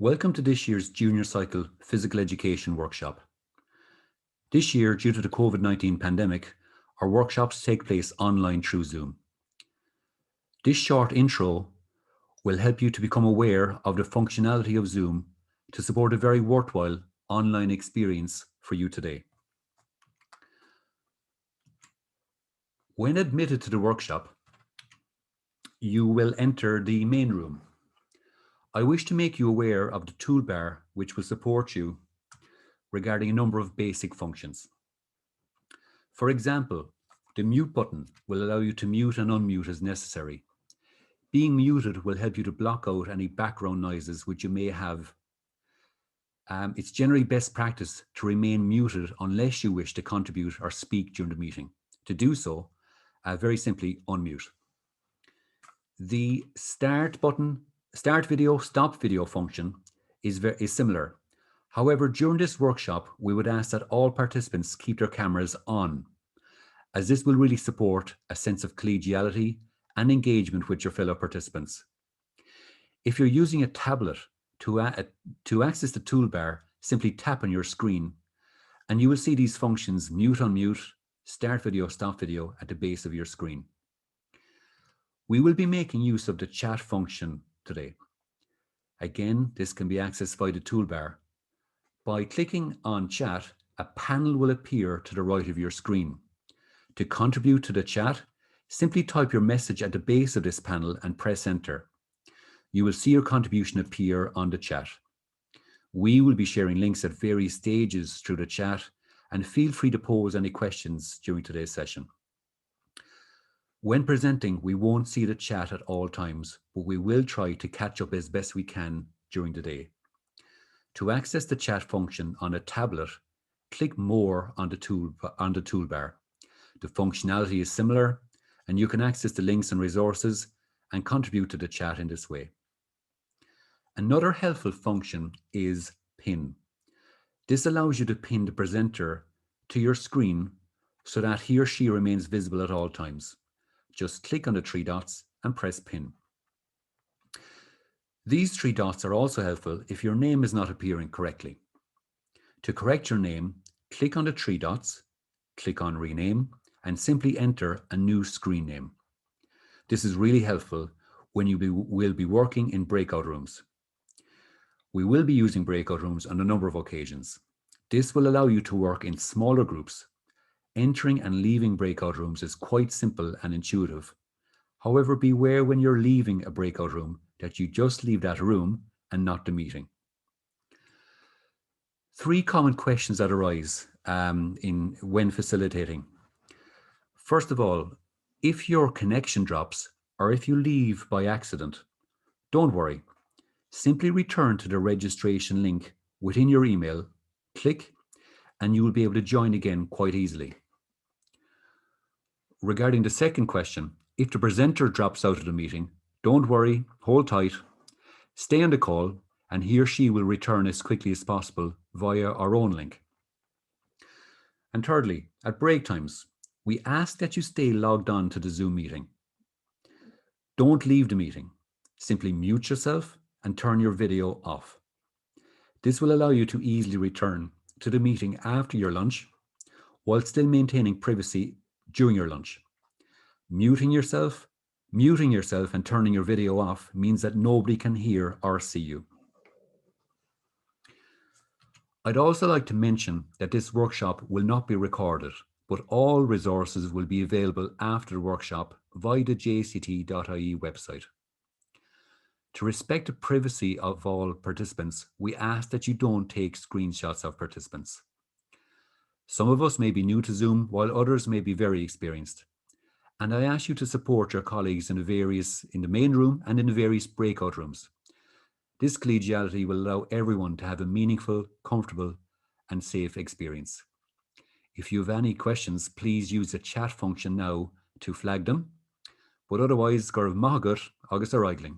Welcome to this year's Junior Cycle Physical Education Workshop. This year, due to the COVID-19 pandemic, our workshops take place online through Zoom. This short intro will help you to become aware of the functionality of Zoom to support a very worthwhile online experience for you today. When admitted to the workshop, you will enter the main room. I wish to make you aware of the toolbar which will support you regarding a number of basic functions. For example, the mute button will allow you to mute and unmute as necessary. Being muted will help you to block out any background noises which you may have. It's generally best practice to remain muted unless you wish to contribute or speak during the meeting. To do so, very simply unmute. The start button, start video, stop video function is similar. However, during this workshop, we would ask that all participants keep their cameras on, as this will really support a sense of collegiality and engagement with your fellow participants. If you're using a tablet to access the toolbar, simply tap on your screen and you will see these functions: mute, unmute, start video, stop video at the base of your screen. We will be making use of the chat function today. Again, this can be accessed by the toolbar. By clicking on chat, a panel will appear to the right of your screen. To contribute to the chat, simply type your message at the base of this panel and press enter. You will see your contribution appear on the chat. We will be sharing links at various stages through the chat, and feel free to pose any questions during today's session. When presenting, we won't see the chat at all times, but we will try to catch up as best we can during the day. To access the chat function on a tablet, click More on the toolbar. The functionality is similar, and you can access the links and resources and contribute to the chat in this way. Another helpful function is Pin. This allows you to pin the presenter to your screen so that he or she remains visible at all times. Just click on the three dots and press Pin. These three dots are also helpful if your name is not appearing correctly. To correct your name, click on the three dots, click on Rename, and simply enter a new screen name. This is really helpful when you will be working in breakout rooms. We will be using breakout rooms on a number of occasions. This will allow you to work in smaller groups. Entering and leaving breakout rooms is quite simple and intuitive. However, beware when you're leaving a breakout room that you just leave that room and not the meeting. Three common questions that arise when facilitating. First of all, if your connection drops or if you leave by accident, don't worry. Simply return to the registration link within your email, click, and you will be able to join again quite easily. Regarding the second question, if the presenter drops out of the meeting, don't worry, hold tight, stay on the call, and he or she will return as quickly as possible via our own link. And thirdly, at break times, we ask that you stay logged on to the Zoom meeting. Don't leave the meeting. Simply mute yourself and turn your video off. This will allow you to easily return to the meeting after your lunch while still maintaining privacy during your lunch. Muting yourself and turning your video off means that nobody can hear or see you. I'd also like to mention that this workshop will not be recorded, but all resources will be available after the workshop via the jct.ie website. To respect the privacy of all participants, we ask that you don't take screenshots of participants. Some of us may be new to Zoom, while others may be very experienced. And I ask you to support your colleagues in the main room and in the various breakout rooms. This collegiality will allow everyone to have a meaningful, comfortable, and safe experience. If you have any questions, please use the chat function now to flag them. But otherwise, Gaurav Mahagut, August Araigling.